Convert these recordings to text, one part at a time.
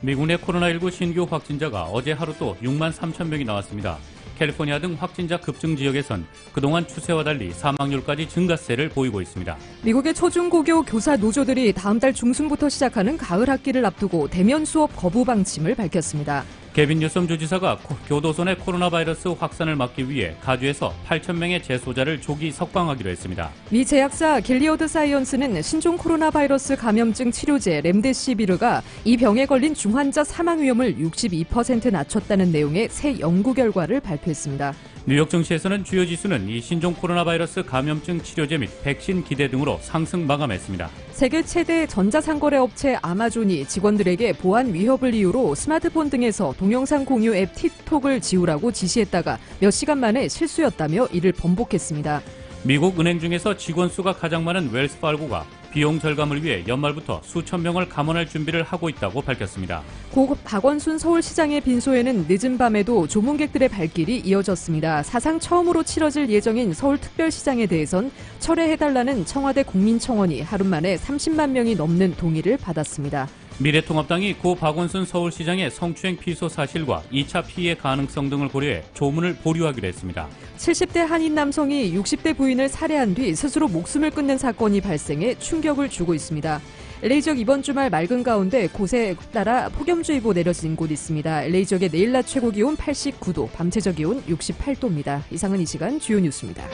미국 내 코로나19 신규 확진자가 어제 하루 또 6만 3천 명이 나왔습니다. 캘리포니아 등 확진자 급증 지역에선 그동안 추세와 달리 사망률까지 증가세를 보이고 있습니다. 미국의 초중고교 교사 노조들이 다음 달 중순부터 시작하는 가을 학기를 앞두고 대면 수업 거부 방침을 밝혔습니다. 개빈 뉴섬 주지사가 교도소 내 코로나 바이러스 확산을 막기 위해 가주에서 8천 명의 재소자를 조기 석방하기로 했습니다. 미 제약사 길리어드 사이언스는 신종 코로나 바이러스 감염증 치료제 렘데시비르가 이 병에 걸린 중환자 사망 위험을 62% 낮췄다는 내용의 새 연구 결과를 발표했습니다. 뉴욕 증시에서는 주요 지수는 이 신종 코로나 바이러스 감염증 치료제 및 백신 기대 등으로 상승 마감했습니다. 세계 최대 전자상거래 업체 아마존이 직원들에게 보안 위협을 이유로 스마트폰 등에서 동영상 공유 앱 틱톡을 지우라고 지시했다가 몇 시간 만에 실수였다며 이를 번복했습니다. 미국 은행 중에서 직원 수가 가장 많은 웰스파르고가 비용 절감을 위해 연말부터 수천 명을 감원할 준비를 하고 있다고 밝혔습니다. 고 박원순 서울시장의 빈소에는 늦은 밤에도 조문객들의 발길이 이어졌습니다. 사상 처음으로 치러질 예정인 서울특별시장에 대해선 철회해달라는 청와대 국민청원이 하루 만에 30만 명이 넘는 동의를 받았습니다. 미래통합당이 고 박원순 서울시장의 성추행 피소 사실과 2차 피해 가능성 등을 고려해 조문을 보류하기로 했습니다. 70대 한인 남성이 60대 부인을 살해한 뒤 스스로 목숨을 끊는 사건이 발생해 충격을 주고 있습니다. LA 지역 이번 주말 맑은 가운데 곳에 따라 폭염주의보 내려진 곳 있습니다. LA 지역의 내일 낮 최고 기온 89도, 밤 최저 기온 68도입니다. 이상은 이 시간 주요 뉴스입니다.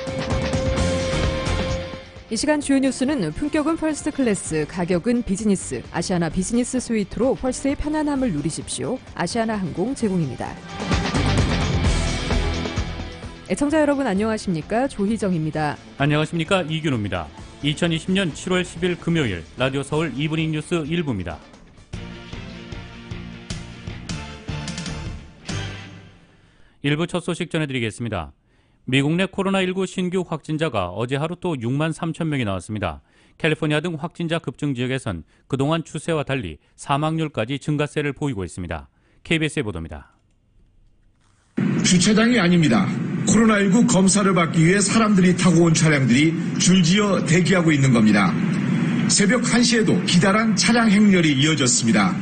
이 시간 주요 뉴스는 품격은 퍼스트 클래스, 가격은 비즈니스, 아시아나 비즈니스 스위트로 퍼스트의 편안함을 누리십시오. 아시아나 항공 제공입니다. 애청자 여러분 안녕하십니까? 조희정입니다. 안녕하십니까? 이균호입니다. 2020년 7월 10일 금요일 라디오 서울 이브닝 뉴스 1부입니다. 일부 첫 소식 전해드리겠습니다. 미국 내 코로나19 신규 확진자가 어제 하루 또 6만 3천 명이 나왔습니다. 캘리포니아 등 확진자 급증 지역에선 그동안 추세와 달리 사망률까지 증가세를 보이고 있습니다. KBS의 보도입니다. 주차장이 아닙니다. 코로나19 검사를 받기 위해 사람들이 타고 온 차량들이 줄지어 대기하고 있는 겁니다. 새벽 1시에도 기다란 차량 행렬이 이어졌습니다.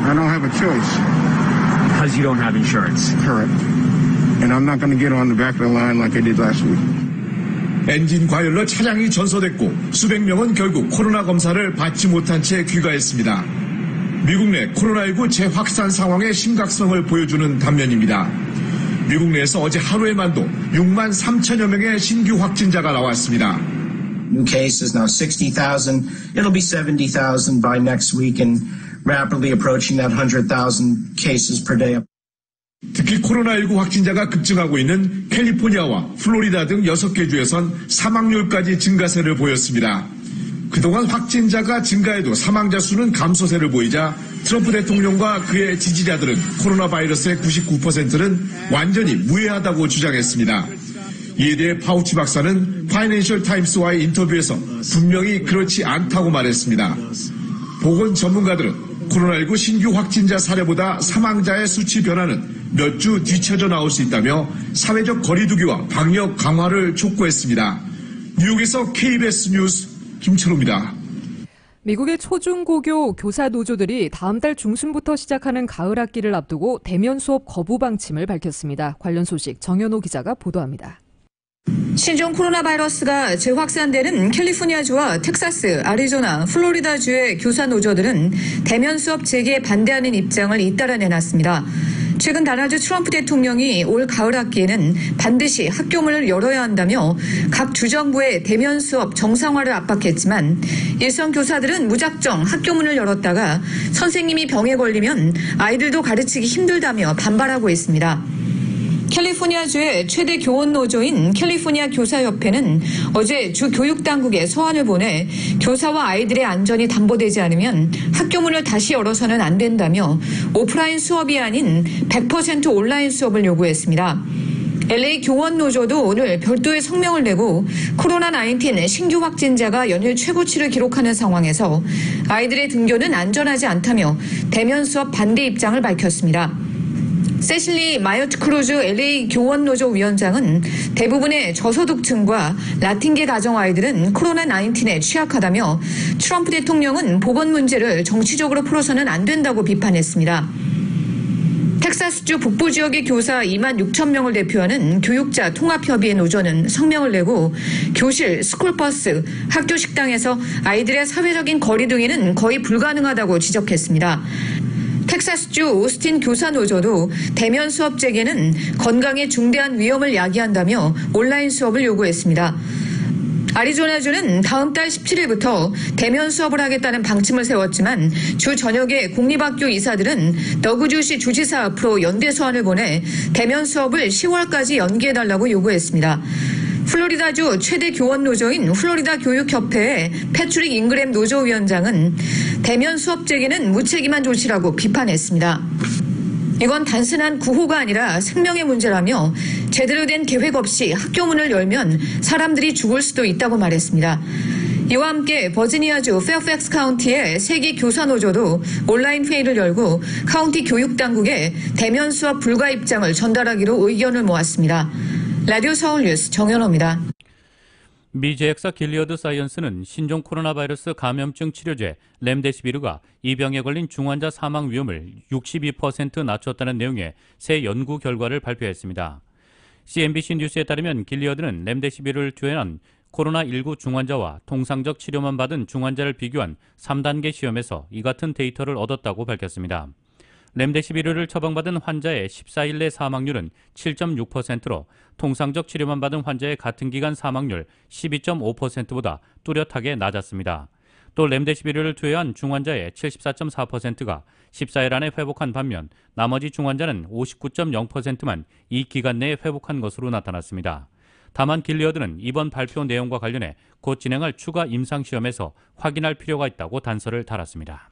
I don't have a choice. Because you don't have insurance. Correct. And I'm not going to get on the back of the line like I did last week. 엔진 과열로 차량이 전소됐고 수백 명은 결국 코로나 검사를 받지 못한 채 귀가했습니다. 미국 내 코로나19 재확산 상황의 심각성을 보여주는 단면입니다. 미국 내에서 어제 하루에만도 6만 3천여 명의 신규 확진자가 나왔습니다. New cases now 60,000. It'll be 70,000 by next week and rapidly approaching that 100,000 cases per day. 특히 코로나19 확진자가 급증하고 있는 캘리포니아와 플로리다 등 6개 주에선 사망률까지 증가세를 보였습니다. 그동안 확진자가 증가해도 사망자 수는 감소세를 보이자 트럼프 대통령과 그의 지지자들은 코로나 바이러스의 99%는 완전히 무해하다고 주장했습니다. 이에 대해 파우치 박사는 파이낸셜 타임스와의 인터뷰에서 분명히 그렇지 않다고 말했습니다. 보건 전문가들은 코로나19 신규 확진자 사례보다 사망자의 수치 변화는 몇 주 뒤쳐져 나올 수 있다며 사회적 거리두기와 방역 강화를 촉구했습니다. 뉴욕에서 KBS 뉴스 김철호입니다. 미국의 초중고교 교사 노조들이 다음 달 중순부터 시작하는 가을 학기를 앞두고 대면 수업 거부 방침을 밝혔습니다. 관련 소식 정현호 기자가 보도합니다. 신종 코로나 바이러스가 재확산되는 캘리포니아주와 텍사스, 아리조나, 플로리다주의 교사 노조들은 대면 수업 재개에 반대하는 입장을 잇따라 내놨습니다. 최근 다나주 트럼프 대통령이 올 가을 학기에는 반드시 학교문을 열어야 한다며 각 주정부의 대면 수업 정상화를 압박했지만 일선 교사들은 무작정 학교문을 열었다가 선생님이 병에 걸리면 아이들도 가르치기 힘들다며 반발하고 있습니다. 캘리포니아주의 최대 교원 노조인 캘리포니아 교사협회는 어제 주 교육당국에 서한을 보내 교사와 아이들의 안전이 담보되지 않으면 학교문을 다시 열어서는 안 된다며 오프라인 수업이 아닌 100% 온라인 수업을 요구했습니다. LA 교원 노조도 오늘 별도의 성명을 내고 코로나19 신규 확진자가 연일 최고치를 기록하는 상황에서 아이들의 등교는 안전하지 않다며 대면 수업 반대 입장을 밝혔습니다. 세실리 마요트 크루즈 LA 교원노조 위원장은 대부분의 저소득층과 라틴계 가정 아이들은 코로나19에 취약하다며 트럼프 대통령은 보건 문제를 정치적으로 풀어서는 안 된다고 비판했습니다. 텍사스주 북부 지역의 교사 2만 6천 명을 대표하는 교육자 통합협의회 노조는 성명을 내고 교실, 스쿨버스, 학교 식당에서 아이들의 사회적인 거리 등에는 거의 불가능하다고 지적했습니다. 텍사스주 오스틴 교사노조도 대면 수업 재개는 건강에 중대한 위험을 야기한다며 온라인 수업을 요구했습니다. 아리조나주는 다음 달 17일부터 대면 수업을 하겠다는 방침을 세웠지만 주 전역의 공립학교 이사들은 더그주시 주지사 앞으로 연대 소환을 보내 대면 수업을 10월까지 연기해달라고 요구했습니다. 플로리다주 최대 교원 노조인 플로리다 교육협회의 패트릭 잉그램 노조위원장은 대면 수업 재개는 무책임한 조치라고 비판했습니다. 이건 단순한 구호가 아니라 생명의 문제라며 제대로 된 계획 없이 학교 문을 열면 사람들이 죽을 수도 있다고 말했습니다. 이와 함께 버지니아주 페어팩스 카운티의 세계 교사 노조도 온라인 회의를 열고 카운티 교육당국에 대면 수업 불가 입장을 전달하기로 의견을 모았습니다. 라디오 서울 뉴스 정연호입니다. 미 제약사 길리어드 사이언스는 신종 코로나 바이러스 감염증 치료제 렘데시비르가 이 병에 걸린 중환자 사망 위험을 62% 낮췄다는 내용의 새 연구 결과를 발표했습니다. CNBC 뉴스에 따르면 길리어드는 렘데시비르를 투여한 코로나19 중환자와 통상적 치료만 받은 중환자를 비교한 3단계 시험에서 이 같은 데이터를 얻었다고 밝혔습니다. 렘데시비르를 처방받은 환자의 14일 내 사망률은 7.6%로 통상적 치료만 받은 환자의 같은 기간 사망률 12.5%보다 뚜렷하게 낮았습니다. 또 렘데시비르를 투여한 중환자의 74.4%가 14일 안에 회복한 반면 나머지 중환자는 59.0%만 이 기간 내에 회복한 것으로 나타났습니다. 다만 길리어드는 이번 발표 내용과 관련해 곧 진행할 추가 임상시험에서 확인할 필요가 있다고 단서를 달았습니다.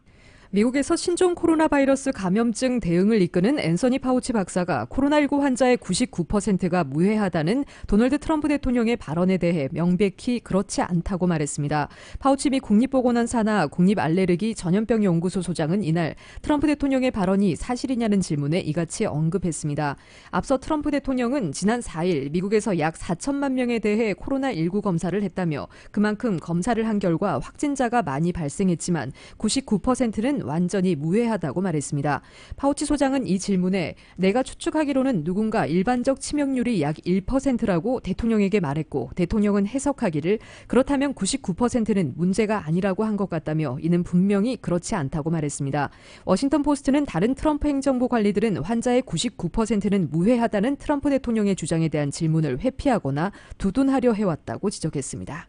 미국에서 신종 코로나 바이러스 감염증 대응을 이끄는 앤서니 파우치 박사가 코로나19 환자의 99%가 무해하다는 도널드 트럼프 대통령의 발언에 대해 명백히 그렇지 않다고 말했습니다. 파우치 미 국립보건원 산하 국립알레르기 전염병연구소 소장은 이날 트럼프 대통령의 발언이 사실이냐는 질문에 이같이 언급했습니다. 앞서 트럼프 대통령은 지난 4일 미국에서 약 4천만 명에 대해 코로나19 검사를 했다며 그만큼 검사를 한 결과 확진자가 많이 발생했지만 99%는 완전히 무해하다고 말했습니다. 파우치 소장은 이 질문에 내가 추측하기로는 누군가 일반적 치명률이 약 1%라고 대통령에게 말했고 대통령은 해석하기를 그렇다면 99%는 문제가 아니라고 한 것 같다며 이는 분명히 그렇지 않다고 말했습니다. 워싱턴 포스트는 다른 트럼프 행정부 관리들은 환자의 99%는 무해하다는 트럼프 대통령의 주장에 대한 질문을 회피하거나 두둔하려 해왔다고 지적했습니다.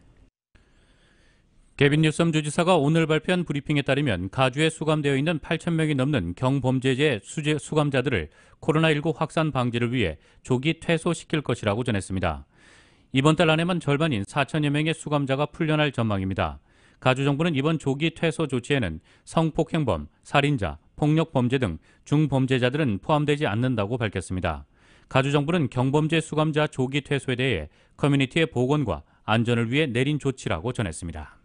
개빈 뉴섬 주지사가 오늘 발표한 브리핑에 따르면 가주에 수감되어 있는 8,000명이 넘는 경범죄제 수감자들을 코로나19 확산 방지를 위해 조기 퇴소시킬 것이라고 전했습니다. 이번 달 안에만 절반인 4천여 명의 수감자가 풀려날 전망입니다. 가주 정부는 이번 조기 퇴소 조치에는 성폭행범, 살인자, 폭력범죄 등 중범죄자들은 포함되지 않는다고 밝혔습니다. 가주 정부는 경범죄 수감자 조기 퇴소에 대해 커뮤니티의 보건과 안전을 위해 내린 조치라고 전했습니다.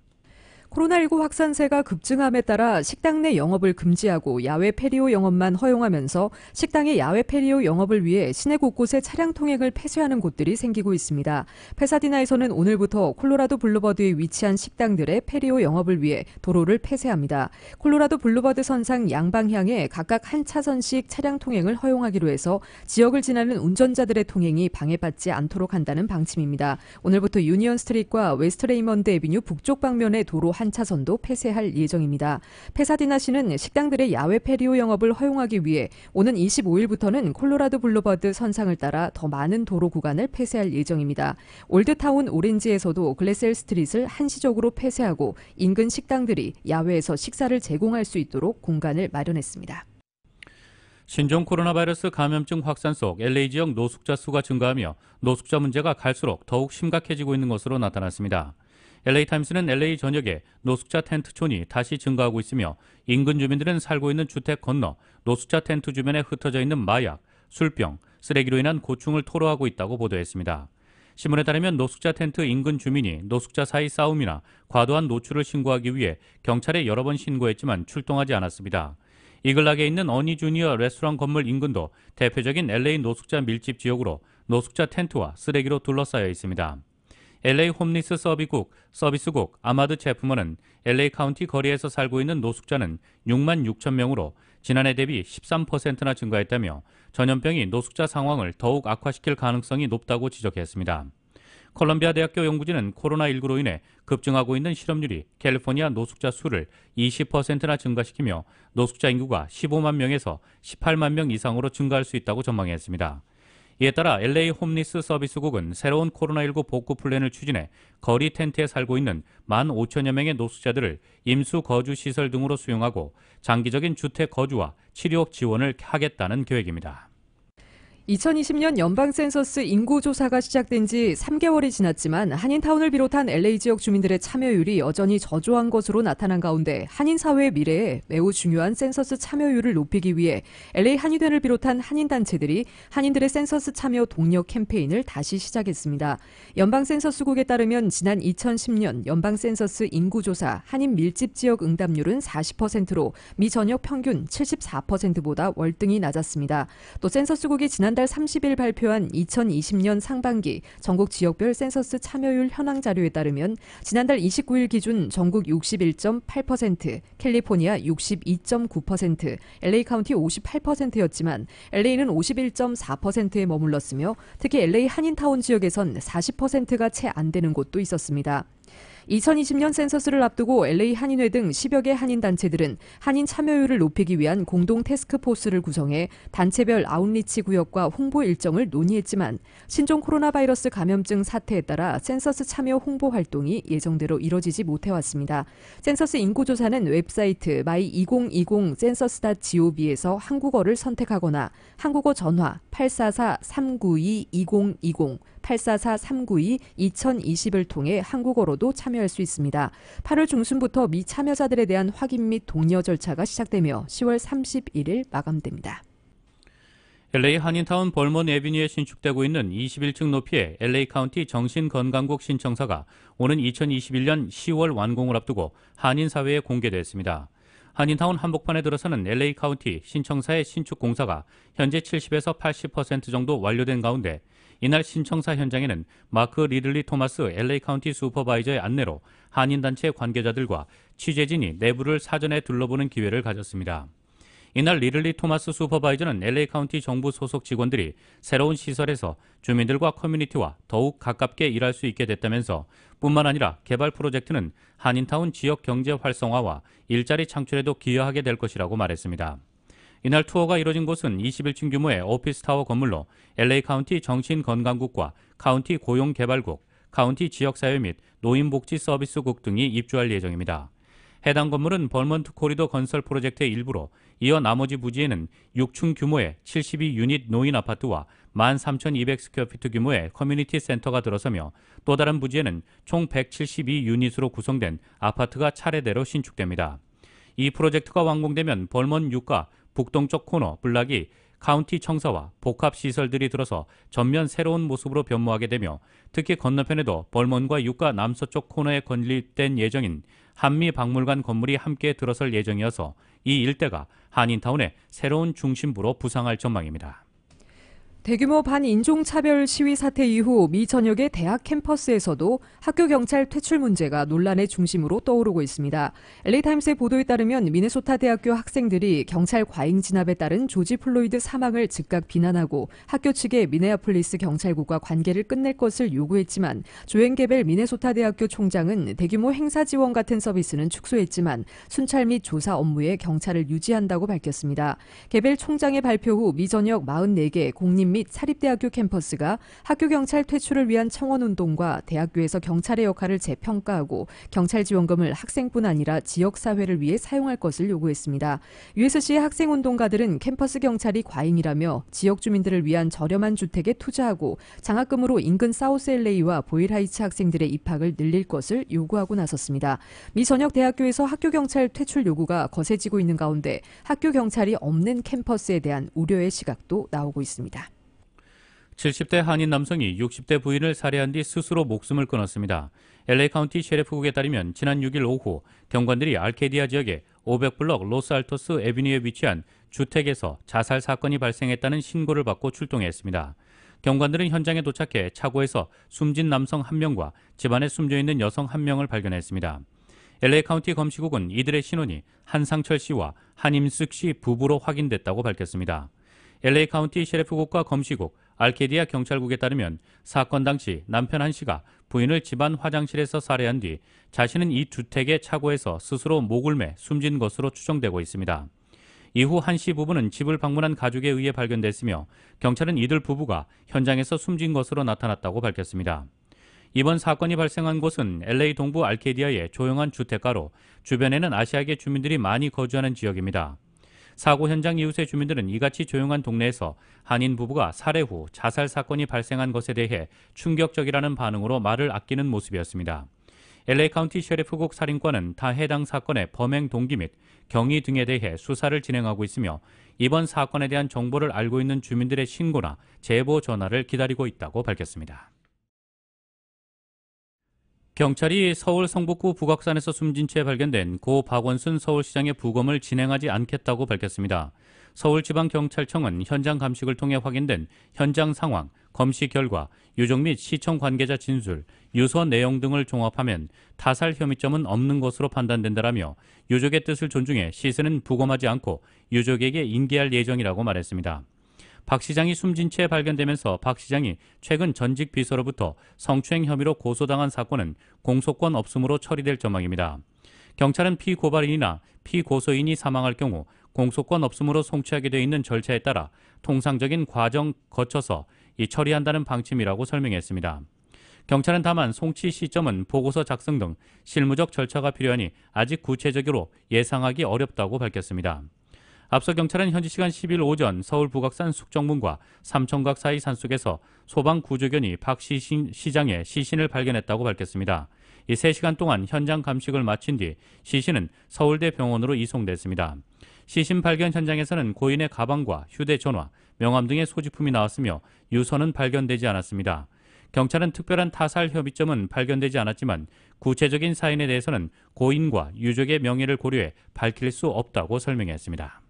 코로나19 확산세가 급증함에 따라 식당 내 영업을 금지하고 야외 패리오 영업만 허용하면서 식당의 야외 패리오 영업을 위해 시내 곳곳에 차량 통행을 폐쇄하는 곳들이 생기고 있습니다. 페사디나에서는 오늘부터 콜로라도 블루버드에 위치한 식당들의 패리오 영업을 위해 도로를 폐쇄합니다. 콜로라도 블루버드 선상 양방향에 각각 한 차선씩 차량 통행을 허용하기로 해서 지역을 지나는 운전자들의 통행이 방해받지 않도록 한다는 방침입니다. 오늘부터 유니언 스트리트와 웨스트 레이먼드 애비뉴 북쪽 방면의 도로 한 차선도 폐쇄할 예정입니다. 페사디나시는 식당들의 야외 패리오 영업을 허용하기 위해 오는 25일부터는 콜로라도 블루버드 선상을 따라 더 많은 도로 구간을 폐쇄할 예정입니다. 올드타운 오렌지에서도 글래셀 스트릿을 한시적으로 폐쇄하고 인근 식당들이 야외에서 식사를 제공할 수 있도록 공간을 마련했습니다. 신종 코로나 바이러스 감염증 확산 속 LA 지역 노숙자 수가 증가하며 노숙자 문제가 갈수록 더욱 심각해지고 있는 것으로 나타났습니다. LA타임스는 LA 전역에 노숙자 텐트촌이 다시 증가하고 있으며 인근 주민들은 살고 있는 주택 건너 노숙자 텐트 주변에 흩어져 있는 마약, 술병, 쓰레기로 인한 고충을 토로하고 있다고 보도했습니다. 신문에 따르면 노숙자 텐트 인근 주민이 노숙자 사이 싸움이나 과도한 노출을 신고하기 위해 경찰에 여러 번 신고했지만 출동하지 않았습니다. 이글락에 있는 어니 주니어 레스토랑 건물 인근도 대표적인 LA 노숙자 밀집 지역으로 노숙자 텐트와 쓰레기로 둘러싸여 있습니다. LA 홈리스 서비스국 아마드 제프먼은 LA 카운티 거리에서 살고 있는 노숙자는 6만 6천 명으로 지난해 대비 13%나 증가했다며 전염병이 노숙자 상황을 더욱 악화시킬 가능성이 높다고 지적했습니다. 콜럼비아 대학교 연구진은 코로나19로 인해 급증하고 있는 실업률이 캘리포니아 노숙자 수를 20%나 증가시키며 노숙자 인구가 15만 명에서 18만 명 이상으로 증가할 수 있다고 전망했습니다. 이에 따라 LA 홈리스 서비스국은 새로운 코로나19 복구 플랜을 추진해 거리 텐트에 살고 있는 15,000여 명의 노숙자들을 임수 거주 시설 등으로 수용하고 장기적인 주택 거주와 치료 지원을 하겠다는 계획입니다. 2020년 연방 센서스 인구 조사가 시작된 지 3개월이 지났지만 한인타운을 비롯한 LA 지역 주민들의 참여율이 여전히 저조한 것으로 나타난 가운데 한인 사회의 미래에 매우 중요한 센서스 참여율을 높이기 위해 LA 한인회를 비롯한 한인단체들이 한인들의 센서스 참여 동력 캠페인을 다시 시작했습니다. 연방 센서스국에 따르면 지난 2010년 연방 센서스 인구 조사 한인 밀집 지역 응답률은 40%로 미 전역 평균 74%보다 월등히 낮았습니다. 또 센서스국이 지난달 30일 발표한 2020년 상반기 전국 지역별 센서스 참여율 현황 자료에 따르면 지난달 29일 기준 전국 61.8%, 캘리포니아 62.9%, LA 카운티 58%였지만 LA는 51.4%에 머물렀으며 특히 LA 한인타운 지역에선 40%가 채 안 되는 곳도 있었습니다. 2020년 센서스를 앞두고 LA 한인회 등 10여 개 한인단체들은 한인 참여율을 높이기 위한 공동 태스크포스를 구성해 단체별 아웃리치 구역과 홍보 일정을 논의했지만 신종 코로나 바이러스 감염증 사태에 따라 센서스 참여 홍보 활동이 예정대로 이뤄지지 못해왔습니다. 센서스 인구조사는 웹사이트 my2020 census.gov에서 한국어를 선택하거나 한국어 전화 844-392-2020 844-392-2020을 통해 한국어로도 참여할 수 있습니다. 8월 중순부터 미참여자들에 대한 확인 및 독려 절차가 시작되며 10월 31일 마감됩니다. LA 한인타운 벌먼 애비뉴에 신축되고 있는 21층 높이의 LA 카운티 정신건강국 신청사가 오는 2021년 10월 완공을 앞두고 한인사회에 공개됐습니다. 한인타운 한복판에 들어서는 LA 카운티 신청사의 신축 공사가 현재 70에서 80% 정도 완료된 가운데 이날 신청사 현장에는 마크 리들리 토마스 LA 카운티 슈퍼바이저의 안내로 한인단체 관계자들과 취재진이 내부를 사전에 둘러보는 기회를 가졌습니다. 이날 리들리 토마스 슈퍼바이저는 LA 카운티 정부 소속 직원들이 새로운 시설에서 주민들과 커뮤니티와 더욱 가깝게 일할 수 있게 됐다면서 뿐만 아니라 개발 프로젝트는 한인타운 지역 경제 활성화와 일자리 창출에도 기여하게 될 것이라고 말했습니다. 이날 투어가 이뤄진 곳은 21층 규모의 오피스타워 건물로 LA 카운티 정신건강국과 카운티 고용개발국, 카운티 지역사회 및 노인복지 서비스국 등이 입주할 예정입니다. 해당 건물은 벌먼트 코리도 건설 프로젝트의 일부로 이어 나머지 부지에는 6층 규모의 72유닛 노인 아파트와 13,200스퀘어피트 규모의 커뮤니티 센터가 들어서며 또 다른 부지에는 총 172유닛으로 구성된 아파트가 차례대로 신축됩니다. 이 프로젝트가 완공되면 벌먼 6가 북동쪽 코너 블락이 카운티 청사와 복합시설들이 들어서 전면 새로운 모습으로 변모하게 되며 특히 건너편에도 벌먼과 6가 남서쪽 코너에 건립된 예정인 한미박물관 건물이 함께 들어설 예정이어서 이 일대가 한인타운의 새로운 중심부로 부상할 전망입니다. 대규모 반인종차별 시위 사태 이후 미 전역의 대학 캠퍼스에서도 학교 경찰 퇴출 문제가 논란의 중심으로 떠오르고 있습니다. LA타임스의 보도에 따르면 미네소타 대학교 학생들이 경찰 과잉 진압에 따른 조지 플로이드 사망을 즉각 비난하고 학교 측에 미네아폴리스 경찰국과 관계를 끝낼 것을 요구했지만 조앤 게벨 미네소타 대학교 총장은 대규모 행사 지원 같은 서비스는 축소했지만 순찰 및 조사 업무에 경찰을 유지한다고 밝혔습니다. 게벨 총장의 발표 후 미 전역 44개 공립 및 사립대학교 캠퍼스가 학교 경찰 퇴출을 위한 청원운동과 대학교에서 경찰의 역할을 재평가하고 경찰 지원금을 학생뿐 아니라 지역사회를 위해 사용할 것을 요구했습니다. USC의 학생운동가들은 캠퍼스 경찰이 과잉이라며 지역 주민들을 위한 저렴한 주택에 투자하고 장학금으로 인근 사우스 LA와 보일하이츠 학생들의 입학을 늘릴 것을 요구하고 나섰습니다. 미 전역 대학교에서 학교 경찰 퇴출 요구가 거세지고 있는 가운데 학교 경찰이 없는 캠퍼스에 대한 우려의 시각도 나오고 있습니다. 70대 한인 남성이 60대 부인을 살해한 뒤 스스로 목숨을 끊었습니다. LA 카운티 셰리프국에 따르면 지난 6일 오후 경관들이 알케디아 지역의 500블럭 로스알토스 애비뉴에 위치한 주택에서 자살 사건이 발생했다는 신고를 받고 출동했습니다. 경관들은 현장에 도착해 차고에서 숨진 남성 1명과 집안에 숨져있는 여성 1명을 발견했습니다. LA 카운티 검시국은 이들의 신원이 한상철 씨와 한임숙 씨 부부로 확인됐다고 밝혔습니다. LA 카운티 셰리프국과 검시국, 알케디아 경찰국에 따르면 사건 당시 남편 한 씨가 부인을 집안 화장실에서 살해한 뒤 자신은 이 주택의 차고에서 스스로 목을 매 숨진 것으로 추정되고 있습니다. 이후 한 씨 부부는 집을 방문한 가족에 의해 발견됐으며 경찰은 이들 부부가 현장에서 숨진 것으로 나타났다고 밝혔습니다. 이번 사건이 발생한 곳은 LA 동부 알케디아의 조용한 주택가로 주변에는 아시아계 주민들이 많이 거주하는 지역입니다. 사고 현장 이웃의 주민들은 이같이 조용한 동네에서 한인 부부가 살해 후 자살 사건이 발생한 것에 대해 충격적이라는 반응으로 말을 아끼는 모습이었습니다. LA 카운티 셰리프국 살인과는 타 해당 사건의 범행 동기 및 경위 등에 대해 수사를 진행하고 있으며 이번 사건에 대한 정보를 알고 있는 주민들의 신고나 제보 전화를 기다리고 있다고 밝혔습니다. 경찰이 서울 성북구 북악산에서 숨진 채 발견된 고 박원순 서울시장의 부검을 진행하지 않겠다고 밝혔습니다. 서울지방경찰청은 현장 감식을 통해 확인된 현장 상황, 검시 결과, 유족 및 시청 관계자 진술, 유서 내용 등을 종합하면 타살 혐의점은 없는 것으로 판단된다라며 유족의 뜻을 존중해 시신은 부검하지 않고 유족에게 인계할 예정이라고 말했습니다. 박 시장이 숨진 채 발견되면서 박 시장이 최근 전직 비서로부터 성추행 혐의로 고소당한 사건은 공소권 없음으로 처리될 전망입니다. 경찰은 피고발인이나 피고소인이 사망할 경우 공소권 없음으로 송치하게 되어 있는 절차에 따라 통상적인 과정 거쳐서 처리한다는 방침이라고 설명했습니다. 경찰은 다만 송치 시점은 보고서 작성 등 실무적 절차가 필요하니 아직 구체적으로 예상하기 어렵다고 밝혔습니다. 앞서 경찰은 현지 시간 10일 오전 서울 북악산 숙정문과 삼청각 사이 산속에서 소방구조견이 박 시장의 시신을 발견했다고 밝혔습니다. 이 3시간 동안 현장 감식을 마친 뒤 시신은 서울대 병원으로 이송됐습니다. 시신 발견 현장에서는 고인의 가방과 휴대전화, 명함 등의 소지품이 나왔으며 유서는 발견되지 않았습니다. 경찰은 특별한 타살 협의점은 발견되지 않았지만 구체적인 사인에 대해서는 고인과 유족의 명예를 고려해 밝힐 수 없다고 설명했습니다.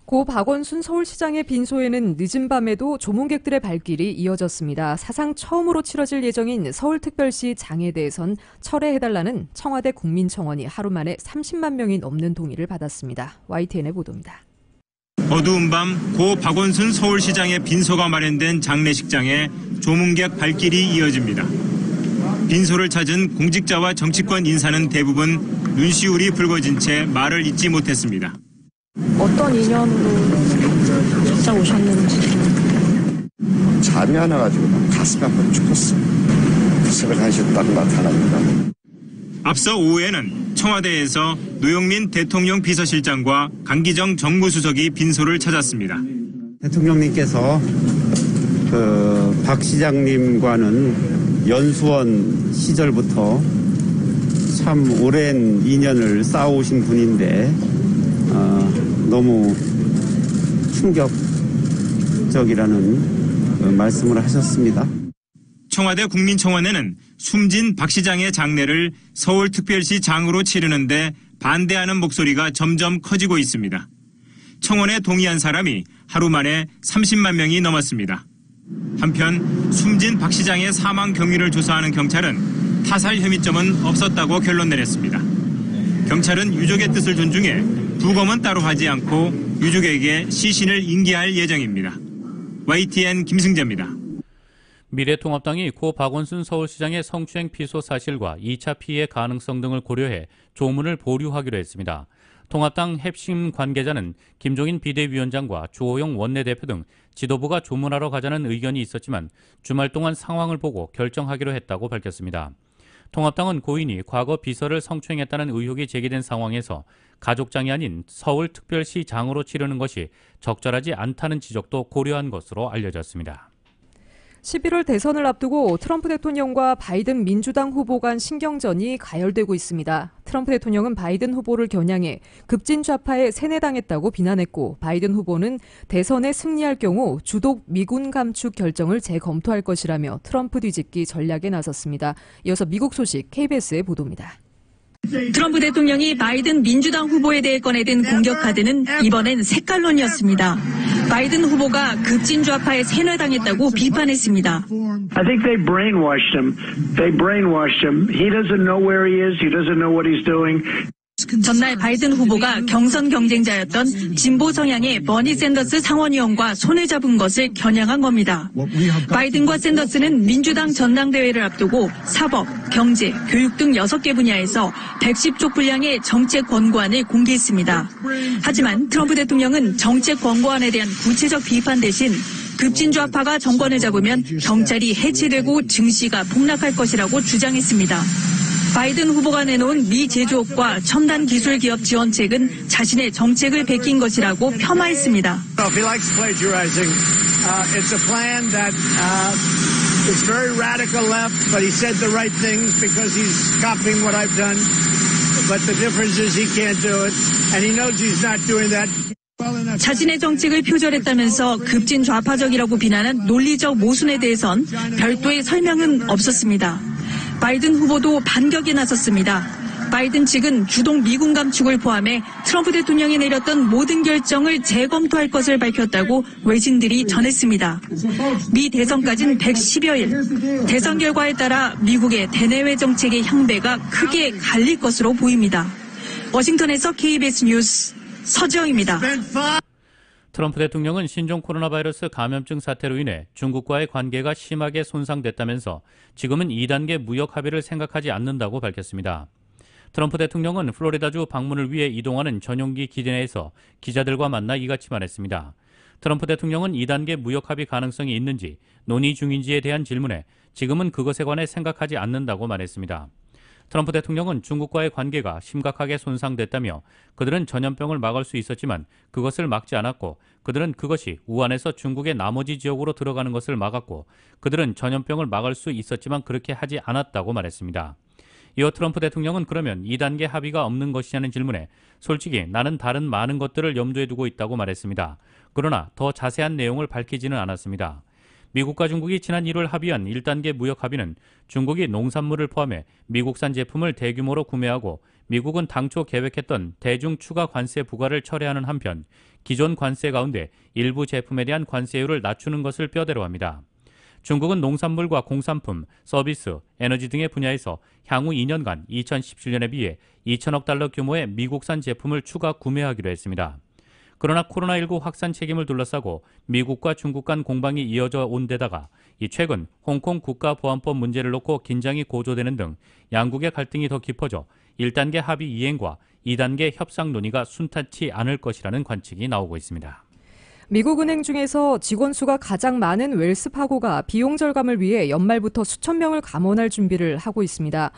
고 박원순 서울시장의 빈소에는 늦은 밤에도 조문객들의 발길이 이어졌습니다. 사상 처음으로 치러질 예정인 서울특별시 장애대에선 철회해달라는 청와대 국민청원이 하루 만에 30만 명이 넘는 동의를 받았습니다. YTN의 보도입니다. 어두운 밤 고 박원순 서울시장의 빈소가 마련된 장례식장에 조문객 발길이 이어집니다. 빈소를 찾은 공직자와 정치권 인사는 대부분 눈시울이 붉어진 채 말을 잇지 못했습니다. 어떤 인연으로 진짜 오셨는지. 잠이 안 와가지고 가슴이 한번 죽었어. 새벽 1시에 딱 나타납니다. 앞서 오후에는 청와대에서 노영민 대통령 비서실장과 강기정 정무수석이 빈소를 찾았습니다. 대통령님께서 박 시장님과는 연수원 시절부터 참 오랜 인연을 쌓아오신 분인데 너무 충격적이라는 말씀을 하셨습니다. 청와대 국민청원에는 숨진 박 시장의 장례를 서울특별시 장으로 치르는데 반대하는 목소리가 점점 커지고 있습니다. 청원에 동의한 사람이 하루 만에 30만 명이 넘었습니다. 한편 숨진 박 시장의 사망 경위를 조사하는 경찰은 타살 혐의점은 없었다고 결론 내렸습니다. 경찰은 유족의 뜻을 존중해 부검은 따로 하지 않고 유족에게 시신을 인계할 예정입니다. YTN 김승재입니다. 미래통합당이 고 박원순 서울시장의 성추행 피소 사실과 2차 피해 가능성 등을 고려해 조문을 보류하기로 했습니다. 통합당 핵심 관계자는 김종인 비대위원장과 주호영 원내대표 등 지도부가 조문하러 가자는 의견이 있었지만 주말 동안 상황을 보고 결정하기로 했다고 밝혔습니다. 통합당은 고인이 과거 비서를 성추행했다는 의혹이 제기된 상황에서 가족장이 아닌 서울특별시장으로 치르는 것이 적절하지 않다는 지적도 고려한 것으로 알려졌습니다. 11월 대선을 앞두고 트럼프 대통령과 바이든 민주당 후보 간 신경전이 가열되고 있습니다. 트럼프 대통령은 바이든 후보를 겨냥해 급진 좌파에 세뇌당했다고 비난했고 바이든 후보는 대선에 승리할 경우 주독 미군 감축 결정을 재검토할 것이라며 트럼프 뒤집기 전략에 나섰습니다. 이어서 미국 소식 KBS의 보도입니다. 트럼프 대통령이 바이든 민주당 후보에 대해 꺼내든 공격 카드는 이번엔 색깔론이었습니다. 바이든 후보가 급진 좌파에 세뇌당했다고 비판했습니다. I think they brainwashed him. He doesn't know where he is. He doesn't know what he's doing. 전날 바이든 후보가 경선 경쟁자였던 진보 성향의 버니 샌더스 상원의원과 손을 잡은 것을 겨냥한 겁니다. 바이든과 샌더스는 민주당 전당대회를 앞두고 사법, 경제, 교육 등 6개 분야에서 110쪽 분량의 정책 권고안을 공개했습니다. 하지만 트럼프 대통령은 정책 권고안에 대한 구체적 비판 대신 급진 좌파가 정권을 잡으면 경찰이 해체되고 증시가 폭락할 것이라고 주장했습니다. 바이든 후보가 내놓은 미 제조업과 첨단 기술 기업 지원책은 자신의 정책을 베낀 것이라고 폄하했습니다. He likes plagiarizing. It's a plan that is very radical left, but he said the right things because he's copying what I've done. But the difference is he can't do it, and he knows he's not doing that. 자신의 정책을 표절했다면서 급진 좌파적이라고 비난한 논리적 모순에 대해선 별도의 설명은 없었습니다. 바이든 후보도 반격에 나섰습니다. 바이든 측은 주동 미군 감축을 포함해 트럼프 대통령이 내렸던 모든 결정을 재검토할 것을 밝혔다고 외신들이 전했습니다. 미 대선까지는 110여일. 대선 결과에 따라 미국의 대내외 정책의 향배가 크게 갈릴 것으로 보입니다. 워싱턴에서 KBS 뉴스 서지영입니다. 트럼프 대통령은 신종 코로나 바이러스 감염증 사태로 인해 중국과의 관계가 심하게 손상됐다면서 지금은 2단계 무역 합의를 생각하지 않는다고 밝혔습니다. 트럼프 대통령은 플로리다주 방문을 위해 이동하는 전용기 기지 내에서 기자들과 만나 이같이 말했습니다. 트럼프 대통령은 2단계 무역 합의 가능성이 있는지 논의 중인지에 대한 질문에 지금은 그것에 관해 생각하지 않는다고 말했습니다. 트럼프 대통령은 중국과의 관계가 심각하게 손상됐다며 그들은 전염병을 막을 수 있었지만 그것을 막지 않았고 그들은 그것이 우한에서 중국의 나머지 지역으로 들어가는 것을 막았고 그들은 전염병을 막을 수 있었지만 그렇게 하지 않았다고 말했습니다. 이어 트럼프 대통령은 그러면 2단계 합의가 없는 것이냐는 질문에 솔직히 나는 다른 많은 것들을 염두에 두고 있다고 말했습니다. 그러나 더 자세한 내용을 밝히지는 않았습니다. 미국과 중국이 지난 1월 합의한 1단계 무역 합의는 중국이 농산물을 포함해 미국산 제품을 대규모로 구매하고 미국은 당초 계획했던 대중 추가 관세 부과를 철회하는 한편 기존 관세 가운데 일부 제품에 대한 관세율을 낮추는 것을 뼈대로 합니다. 중국은 농산물과 공산품, 서비스, 에너지 등의 분야에서 향후 2년간 2017년에 비해 2천억 달러 규모의 미국산 제품을 추가 구매하기로 했습니다. 그러나 코로나19 확산 책임을 둘러싸고 미국과 중국 간 공방이 이어져 온 데다가 최근 홍콩 국가보안법 문제를 놓고 긴장이 고조되는 등 양국의 갈등이 더 깊어져 1단계 합의 이행과 2단계 협상 논의가 순탄치 않을 것이라는 관측이 나오고 있습니다. 미국 은행 중에서 직원 수가 가장 많은 웰스파고가 비용 절감을 위해 연말부터 수천 명을 감원할 준비를 하고 있습니다.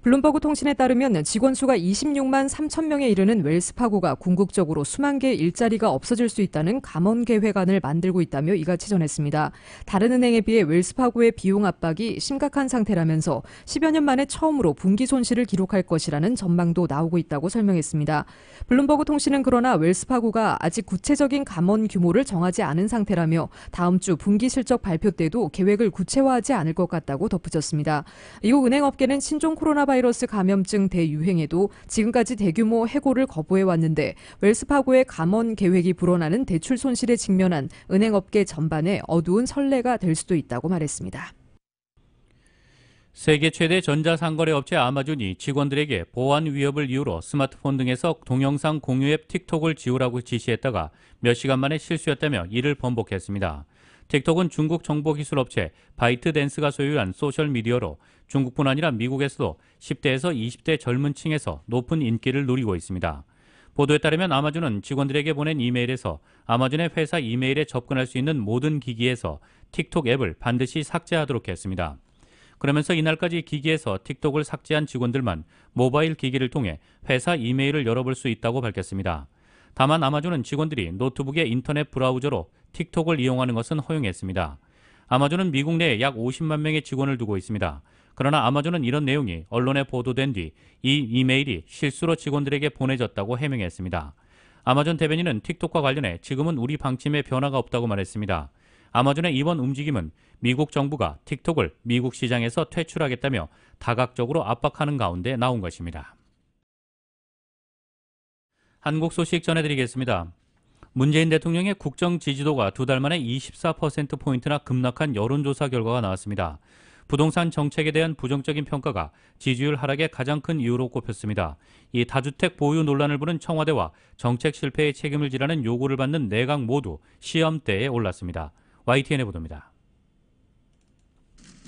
블룸버그 통신에 따르면 직원 수가 26만 3천 명에 이르는 웰스파고가 궁극적으로 수만 개의 일자리가 없어질 수 있다는 감원 계획안을 만들고 있다며 이같이 전했습니다. 다른 은행에 비해 웰스파고의 비용 압박이 심각한 상태라면서 10여 년 만에 처음으로 분기 손실을 기록할 것이라는 전망도 나오고 있다고 설명했습니다. 블룸버그 통신은 그러나 웰스파고가 아직 구체적인 감원 규모를 정하지 않은 상태라며 다음 주 분기 실적 발표 때도 계획을 구체화하지 않을 것 같다고 덧붙였습니다. 이후 은행업계는 신종 코로나 바이러스 감염증 대유행에도 지금까지 대규모 해고를 거부해왔는데 웰스파고의 감원 계획이 불어나는 대출 손실에 직면한 은행업계 전반에 어두운 선례가 될 수도 있다고 말했습니다. 세계 최대 전자상거래 업체 아마존이 직원들에게 보안 위협을 이유로 스마트폰 등에서 동영상 공유 앱 틱톡을 지우라고 지시했다가 몇 시간 만에 실수였다며 이를 번복했습니다. 틱톡은 중국 정보기술업체 바이트댄스가 소유한 소셜미디어로 중국뿐 아니라 미국에서도 10대에서 20대 젊은 층에서 높은 인기를 누리고 있습니다. 보도에 따르면 아마존은 직원들에게 보낸 이메일에서 아마존의 회사 이메일에 접근할 수 있는 모든 기기에서 틱톡 앱을 반드시 삭제하도록 했습니다. 그러면서 이날까지 기기에서 틱톡을 삭제한 직원들만 모바일 기기를 통해 회사 이메일을 열어볼 수 있다고 밝혔습니다. 다만 아마존은 직원들이 노트북의 인터넷 브라우저로 틱톡을 이용하는 것은 허용했습니다. 아마존은 미국 내에 약 50만 명의 직원을 두고 있습니다. 그러나 아마존은 이런 내용이 언론에 보도된 뒤 이 이메일이 실수로 직원들에게 보내졌다고 해명했습니다. 아마존 대변인은 틱톡과 관련해 지금은 우리 방침에 변화가 없다고 말했습니다. 아마존의 이번 움직임은 미국 정부가 틱톡을 미국 시장에서 퇴출하겠다며 다각적으로 압박하는 가운데 나온 것입니다. 한국 소식 전해드리겠습니다. 문재인 대통령의 국정 지지도가 2달 만에 24%포인트나 급락한 여론조사 결과가 나왔습니다. 부동산 정책에 대한 부정적인 평가가 지지율 하락의 가장 큰 이유로 꼽혔습니다. 이 다주택 보유 논란을 부른 청와대와 정책 실패의 책임을 지라는 요구를 받는 내각 모두 시험대에 올랐습니다. YTN의 보도입니다.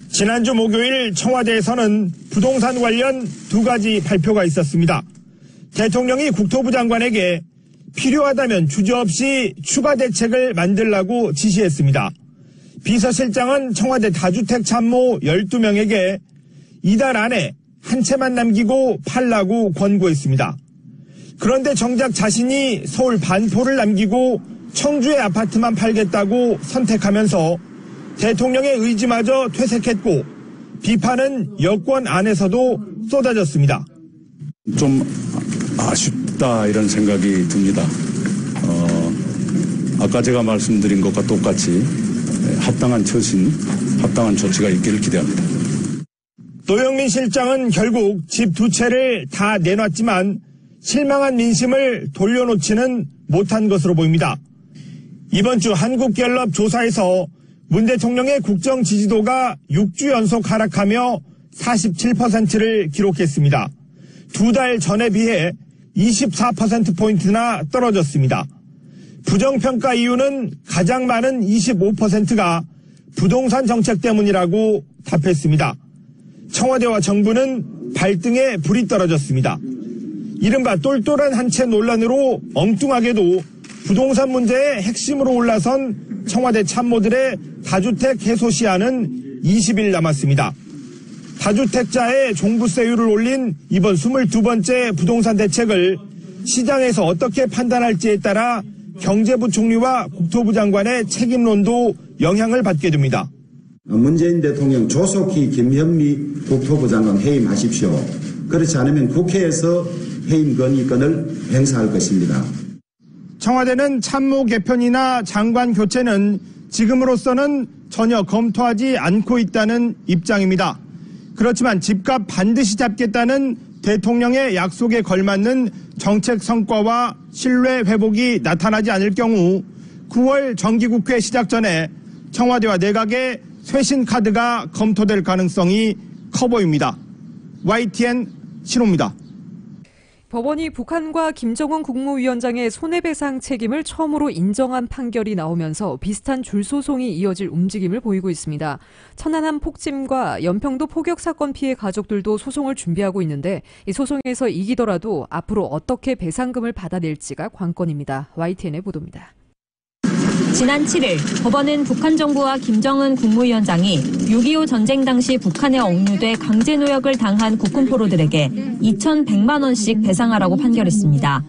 지난주 목요일 청와대에서는 부동산 관련 2가지 발표가 있었습니다. 대통령이 국토부 장관에게 필요하다면 주저없이 추가 대책을 만들라고 지시했습니다. 비서실장은 청와대 다주택 참모 12명에게 이달 안에 한 채만 남기고 팔라고 권고했습니다. 그런데 정작 자신이 서울 반포를 남기고 청주의 아파트만 팔겠다고 선택하면서 대통령의 의지마저 퇴색했고 비판은 여권 안에서도 쏟아졌습니다. 좀 아쉽다 이런 생각이 듭니다. 아까 제가 말씀드린 것과 똑같이 합당한 처신, 합당한 조치가 있기를 기대합니다. 노영민 실장은 결국 집 2채를 다 내놨지만 실망한 민심을 돌려놓지는 못한 것으로 보입니다. 이번 주 한국갤럽 조사에서 문 대통령의 국정 지지도가 6주 연속 하락하며 47%를 기록했습니다. 2달 전에 비해 24%포인트나 떨어졌습니다. 부정평가 이유는 가장 많은 25%가 부동산 정책 때문이라고 답했습니다. 청와대와 정부는 발등에 불이 떨어졌습니다. 이른바 똘똘한 한 채 논란으로 엉뚱하게도 부동산 문제의 핵심으로 올라선 청와대 참모들의 다주택 해소 시한은 20일 남았습니다. 다주택자의 종부세율을 올린 이번 22번째 부동산 대책을 시장에서 어떻게 판단할지에 따라 경제부 총리와 국토부 장관의 책임론도 영향을 받게 됩니다. 문재인 대통령 조속히 김현미 국토부 장관 해임하십시오. 그렇지 않으면 국회에서 해임 건의권을 행사할 것입니다. 청와대는 참모 개편이나 장관 교체는 지금으로서는 전혀 검토하지 않고 있다는 입장입니다. 그렇지만 집값 반드시 잡겠다는 대통령의 약속에 걸맞는 정책 성과와 신뢰 회복이 나타나지 않을 경우 9월 정기국회 시작 전에 청와대와 내각의 쇄신 카드가 검토될 가능성이 커 보입니다. YTN 신호입니다. 법원이 북한과 김정은 국무위원장의 손해배상 책임을 처음으로 인정한 판결이 나오면서 비슷한 줄소송이 이어질 움직임을 보이고 있습니다. 천안함 폭침과 연평도 포격 사건 피해 가족들도 소송을 준비하고 있는데 이 소송에서 이기더라도 앞으로 어떻게 배상금을 받아낼지가 관건입니다. YTN의 보도입니다. 지난 7일 법원은 북한 정부와 김정은 국무위원장이 6.25 전쟁 당시 북한에 억류돼 강제노역을 당한 국군포로들에게 2,100만 원씩 배상하라고 판결했습니다.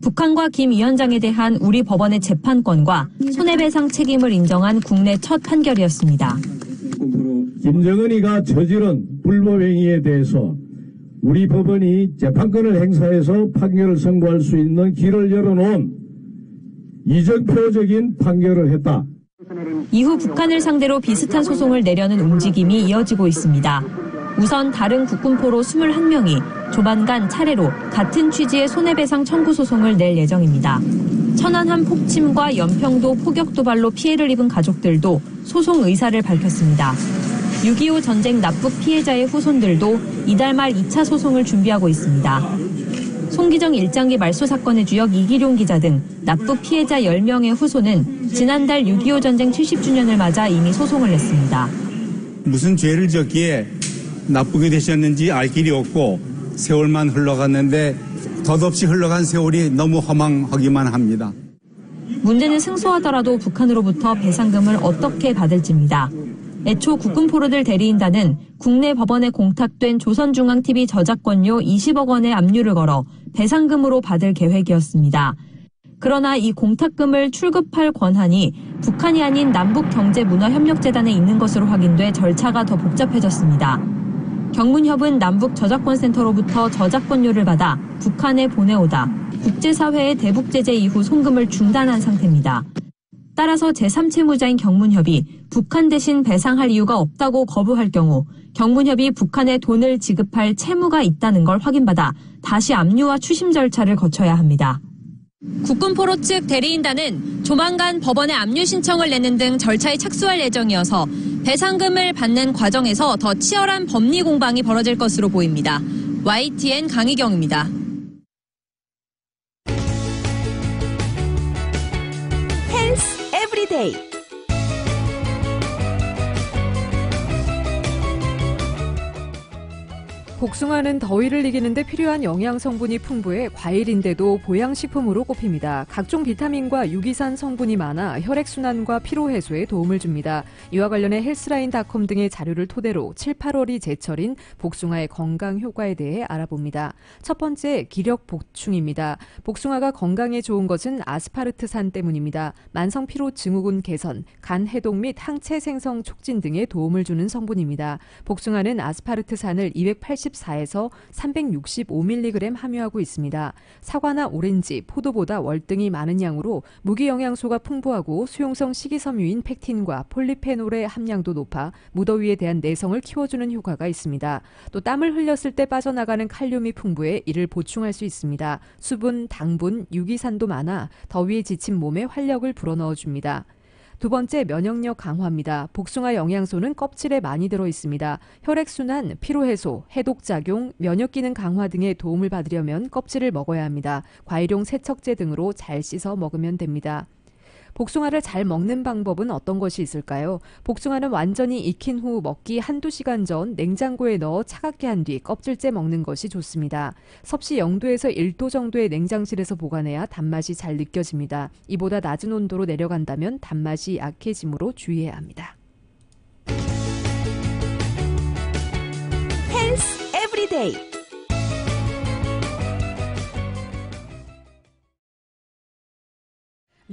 북한과 김 위원장에 대한 우리 법원의 재판권과 손해배상 책임을 인정한 국내 첫 판결이었습니다. 김정은이가 저지른 불법행위에 대해서 우리 법원이 재판권을 행사해서 판결을 선고할 수 있는 길을 열어놓은 이정표적인 판결을 했다. 이후 북한을 상대로 비슷한 소송을 내려는 움직임이 이어지고 있습니다. 우선 다른 국군포로 21명이 조만간 차례로 같은 취지의 손해배상 청구 소송을 낼 예정입니다. 천안함 폭침과 연평도 포격 도발로 피해를 입은 가족들도 소송 의사를 밝혔습니다. 6.25 전쟁 납북 피해자의 후손들도 이달 말 2차 소송을 준비하고 있습니다. 송기정 일장기 말소 사건의 주역 이기룡 기자 등 납북 피해자 10명의 후손은 지난달 6.25 전쟁 70주년을 맞아 이미 소송을 냈습니다. 무슨 죄를 지었기에 납북이 되셨는지 알 길이 없고 세월만 흘러갔는데 덧없이 흘러간 세월이 너무 허망하기만 합니다. 문제는 승소하더라도 북한으로부터 배상금을 어떻게 받을지입니다. 애초 국군포로들 대리인단은 국내 법원에 공탁된 조선중앙TV 저작권료 20억 원의 압류를 걸어 배상금으로 받을 계획이었습니다. 그러나 이 공탁금을 출급할 권한이 북한이 아닌 남북경제문화협력재단에 있는 것으로 확인돼 절차가 더 복잡해졌습니다. 경문협은 남북저작권센터로부터 저작권료를 받아 북한에 보내오다 국제사회의 대북제재 이후 송금을 중단한 상태입니다. 따라서 제3채무자인 경문협이 북한 대신 배상할 이유가 없다고 거부할 경우 경문협이 북한에 돈을 지급할 채무가 있다는 걸 확인받아 다시 압류와 추심 절차를 거쳐야 합니다. 국군포로 측 대리인단은 조만간 법원에 압류 신청을 내는 등 절차에 착수할 예정이어서 배상금을 받는 과정에서 더 치열한 법리 공방이 벌어질 것으로 보입니다. YTN 강희경입니다. 헬스 에브리데이. 복숭아는 더위를 이기는데 필요한 영양 성분이 풍부해 과일인데도 보양식품으로 꼽힙니다. 각종 비타민과 유기산 성분이 많아 혈액순환과 피로 해소에 도움을 줍니다. 이와 관련해 헬스라인닷컴 등의 자료를 토대로 7, 8월이 제철인 복숭아의 건강 효과에 대해 알아봅니다. 첫 번째, 기력 보충입니다. 복숭아가 건강에 좋은 것은 아스파르트산 때문입니다. 만성 피로 증후군 개선, 간 해독 및 항체 생성 촉진 등에 도움을 주는 성분입니다. 복숭아는 아스파르트산을 284에서 365mg 함유하고 있습니다. 사과나 오렌지, 포도보다 월등히 많은 양으로 무기영양소가 풍부하고 수용성 식이섬유인 팩틴과 폴리페놀의 함량도 높아 무더위에 대한 내성을 키워주는 효과가 있습니다. 또 땀을 흘렸을 때 빠져나가는 칼륨이 풍부해 이를 보충할 수 있습니다. 수분, 당분, 유기산도 많아 더위에 지친 몸에 활력을 불어넣어줍니다. 두 번째, 면역력 강화입니다. 복숭아 영양소는 껍질에 많이 들어있습니다. 혈액순환, 피로해소, 해독작용, 면역기능 강화 등의 도움을 받으려면 껍질을 먹어야 합니다. 과일용 세척제 등으로 잘 씻어 먹으면 됩니다. 복숭아를 잘 먹는 방법은 어떤 것이 있을까요? 복숭아는 완전히 익힌 후 먹기 한두 시간 전 냉장고에 넣어 차갑게 한 뒤 껍질째 먹는 것이 좋습니다. 섭씨 0도에서 1도 정도의 냉장실에서 보관해야 단맛이 잘 느껴집니다. 이보다 낮은 온도로 내려간다면 단맛이 약해지므로 주의해야 합니다. 헬스 에브리데이.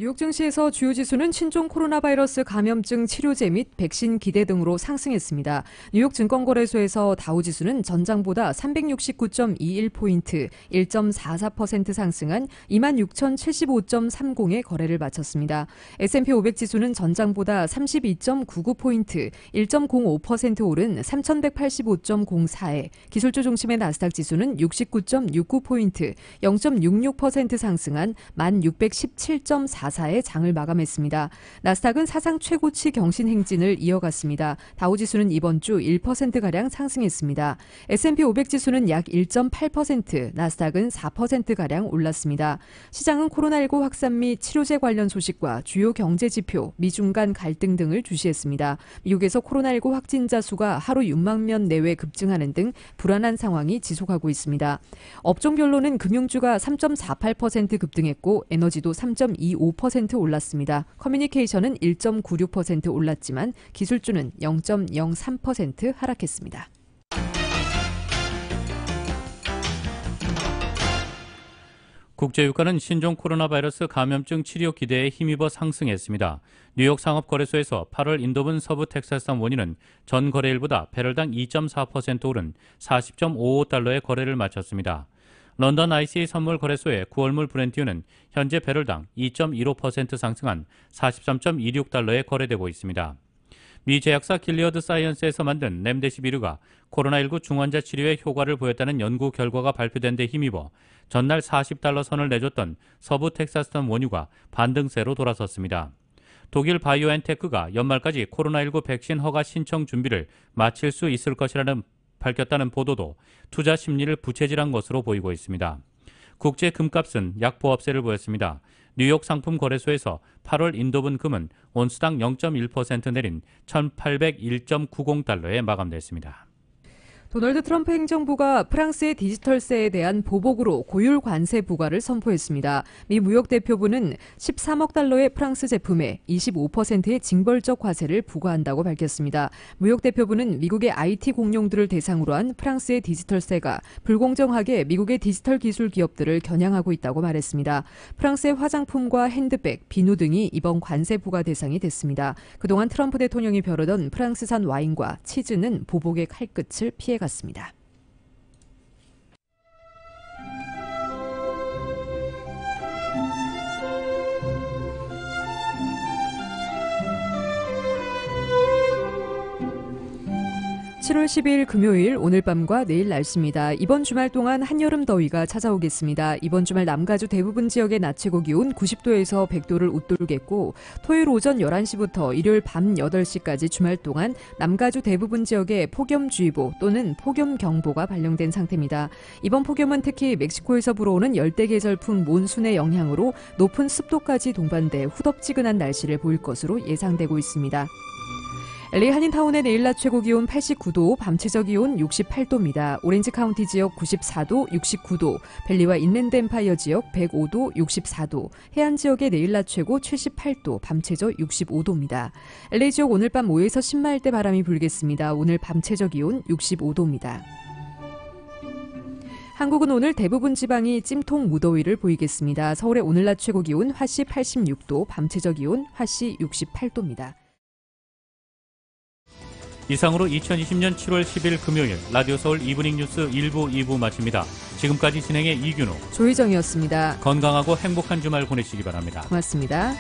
뉴욕 증시에서 주요 지수는 신종 코로나 바이러스 감염증 치료제 및 백신 기대 등으로 상승했습니다. 뉴욕 증권거래소에서 다우 지수는 전장보다 369.21포인트, 1.44% 상승한 26,075.30의 거래를 마쳤습니다. S&P 500 지수는 전장보다 32.99포인트, 1.05% 오른 3,185.04에 기술주 중심의 나스닥 지수는 69.69포인트, 0.66% 상승한 1,617.44에 장을 마감했습니다. 나스닥은 사상 최고치 경신 행진을 이어갔습니다. 다우지수는 이번 주 1%가량 상승했습니다. S&P 500 지수는 약 1.8%, 나스닥은 4%가량 올랐습니다. 시장은 코로나19 확산 및 치료제 관련 소식과 주요 경제 지표, 미중 간 갈등 등을 주시했습니다. 미국에서 코로나19 확진자 수가 하루 6만 명 내외 급증하는 등 불안한 상황이 지속하고 있습니다. 업종별로는 금융주가 3.48% 급등했고 에너지도 3.25% 올랐습니다. 커뮤니케이션은 1.96% 올랐지만 기술주는 0.03% 하락했습니다. 국제유가는 신종 코로나 바이러스 감염증 치료 기대에 힘입어 상승했습니다. 뉴욕 상업거래소에서 8월 인도분 서부 텍사스산 원유는 전 거래일보다 배럴당 2.4% 오른 40.55달러의 거래를 마쳤습니다. 런던 ICA 선물거래소의 9월물 브렌트유는 현재 배럴당 2.15% 상승한 43.26달러에 거래되고 있습니다. 미 제약사 길리어드 사이언스에서 만든 렘데시비르가 코로나19 중환자 치료에 효과를 보였다는 연구 결과가 발표된 데 힘입어 전날 40달러 선을 내줬던 서부 텍사스산 원유가 반등세로 돌아섰습니다. 독일 바이오엔테크가 연말까지 코로나19 백신 허가 신청 준비를 마칠 수 있을 것이라는 밝혔다는 보도도 투자 심리를 부채질한 것으로 보이고 있습니다. 국제 금값은 약보합세를 보였습니다. 뉴욕 상품거래소에서 8월 인도분 금은 온스당 0.1% 내린 1,801.90달러에 마감됐습니다. 도널드 트럼프 행정부가 프랑스의 디지털세에 대한 보복으로 고율 관세 부과를 선포했습니다. 미 무역대표부는 13억 달러의 프랑스 제품에 25%의 징벌적 과세를 부과한다고 밝혔습니다. 무역대표부는 미국의 IT 공룡들을 대상으로 한 프랑스의 디지털세가 불공정하게 미국의 디지털 기술 기업들을 겨냥하고 있다고 말했습니다. 프랑스의 화장품과 핸드백, 비누 등이 이번 관세 부과 대상이 됐습니다. 그동안 트럼프 대통령이 벼르던 프랑스산 와인과 치즈는 보복의 칼끝을 피해갔습니다. 7월 12일 금요일 오늘 밤과 내일 날씨입니다. 이번 주말 동안 한여름 더위가 찾아오겠습니다. 이번 주말 남가주 대부분 지역의 낮 최고 기온 90도에서 100도를 웃돌겠고 토요일 오전 11시부터 일요일 밤 8시까지 주말 동안 남가주 대부분 지역에 폭염주의보 또는 폭염경보가 발령된 상태입니다. 이번 폭염은 특히 멕시코에서 불어오는 열대계절풍 몬순의 영향으로 높은 습도까지 동반돼 후덥지근한 날씨를 보일 것으로 예상되고 있습니다. LA 한인타운의 내일 낮 최고 기온 89도, 밤 최저 기온 68도입니다. 오렌지 카운티 지역 94도, 69도, 벨리와 인랜드 엠파이어 지역 105도, 64도, 해안 지역의 내일 낮 최고 78도, 밤 최저 65도입니다. LA 지역 오늘 밤 5에서 10마일대 바람이 불겠습니다. 오늘 밤 최저 기온 65도입니다. 한국은 오늘 대부분 지방이 찜통 무더위를 보이겠습니다. 서울의 오늘 낮 최고 기온 화씨 86도, 밤 최저 기온 화씨 68도입니다. 이상으로 2020년 7월 10일 금요일 라디오 서울 이브닝 뉴스 1부, 2부 마칩니다. 지금까지 진행의 이균호, 조희정이었습니다. 건강하고 행복한 주말 보내시기 바랍니다. 고맙습니다.